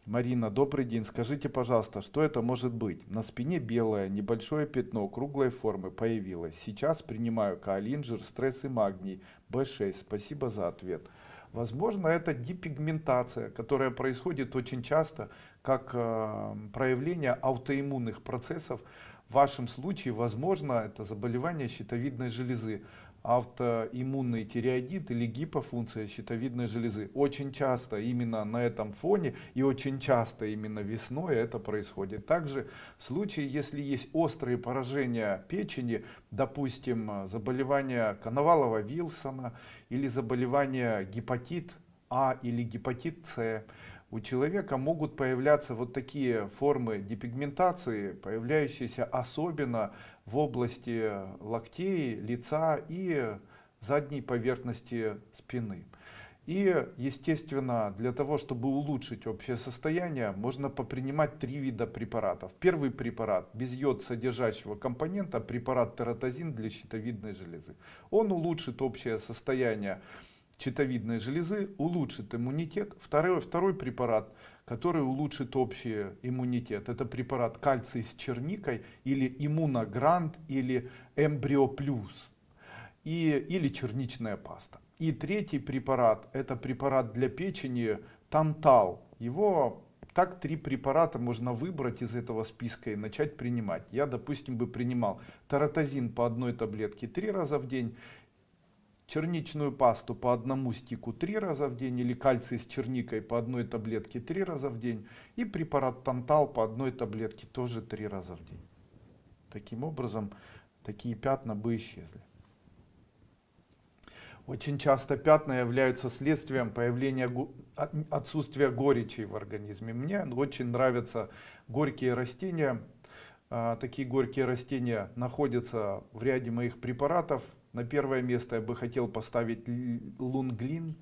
Марина, добрый день. Скажите, пожалуйста, что это может быть? На спине белое, небольшое пятно круглой формы появилось. Сейчас принимаю каолинджер, стресс и магний. B6. Спасибо за ответ. Возможно, это депигментация, которая происходит очень часто как проявление аутоиммунных процессов. В вашем случае, возможно, это заболевание щитовидной железы, аутоиммунный тиреоидит или гипофункция щитовидной железы. Очень часто именно на этом фоне и очень часто именно весной это происходит. Также в случае, если есть острые поражения печени, допустим, заболевание Коновалова-Вилсона или заболевание гепатит А или гепатит С, у человека могут появляться вот такие формы депигментации, появляющиеся особенно в области локтей, лица и задней поверхности спины. И, естественно, для того, чтобы улучшить общее состояние, можно попринимать три вида препаратов. Первый препарат, без йод содержащего компонента, препарат тератозин для щитовидной железы. Он улучшит общее состояние щитовидной железы, улучшит иммунитет. Второй препарат, который улучшит общий иммунитет, это препарат кальций с черникой или иммуногрант или эмбрио плюс или черничная паста. И третий препарат, это препарат для печени Тантал. Его так три препарата можно выбрать из этого списка и начать принимать. Я, допустим, бы принимал тератозин по одной таблетке 3 раза в день, черничную пасту по одному стику 3 раза в день или кальций с черникой по одной таблетке 3 раза в день и препарат Тантал по одной таблетке тоже 3 раза в день. Таким образом, такие пятна бы исчезли. Очень часто пятна являются следствием появления отсутствия горечи в организме. Мне очень нравятся горькие растения. Такие горькие растения находятся в ряде моих препаратов. На первое место я бы хотел поставить лунглин.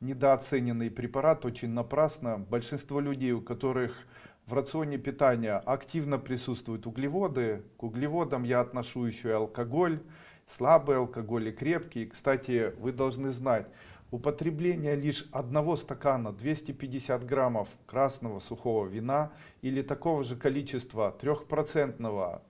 Недооцененный препарат, очень напрасно. Большинство людей, у которых в рационе питания активно присутствуют углеводы, к углеводам я отношу еще и алкоголь, слабый алкоголь и крепкий. Кстати, вы должны знать, употребление лишь одного стакана 250 граммов красного сухого вина или такого же количества 3%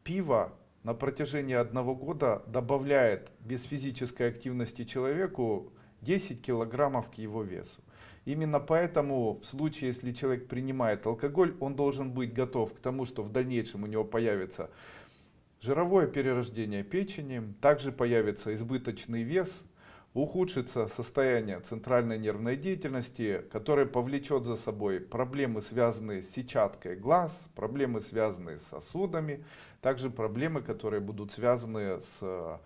пива на протяжении 1 года добавляет без физической активности человеку 10 килограммов к его весу. Именно поэтому в случае, если человек принимает алкоголь, он должен быть готов к тому, что в дальнейшем у него появится жировое перерождение печени, также появится избыточный вес, ухудшится состояние центральной нервной деятельности, которое повлечет за собой проблемы, связанные с сетчаткой глаз, проблемы, связанные с сосудами, также проблемы, которые будут связаны с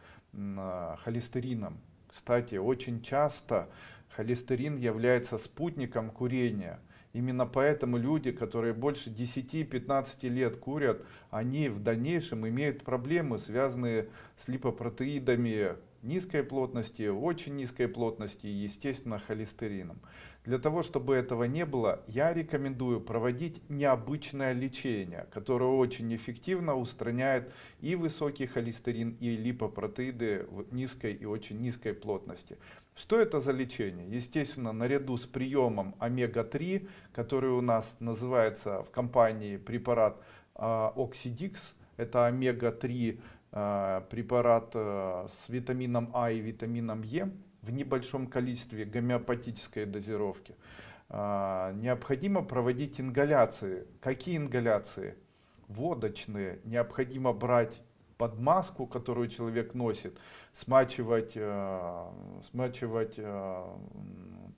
холестерином. Кстати, очень часто холестерин является спутником курения. Именно поэтому люди, которые больше 10-15 лет курят, они в дальнейшем имеют проблемы, связанные с липопротеидами низкой плотности, очень низкой плотности и, естественно, холестерином. Для того, чтобы этого не было, я рекомендую проводить необычное лечение, которое очень эффективно устраняет и высокий холестерин, и липопротеиды в низкой и очень низкой плотности. Что это за лечение? Естественно, наряду с приемом омега-3, который у нас называется в компании препарат Oxidix, это омега-3 препарат с витамином А и витамином Е в небольшом количестве гомеопатической дозировки. Необходимо проводить ингаляции. Какие ингаляции? Водочные. Необходимо брать под маску, которую человек носит, смачивать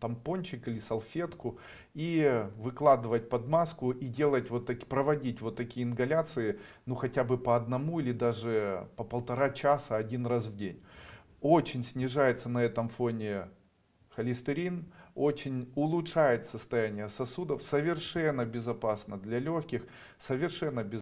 тампончик или салфетку и выкладывать под маску и делать проводить вот такие ингаляции, ну хотя бы по одному или даже по 1,5 часа 1 раз в день. Очень снижается на этом фоне холестерин, очень улучшает состояние сосудов, совершенно безопасно для легких, совершенно безопасно.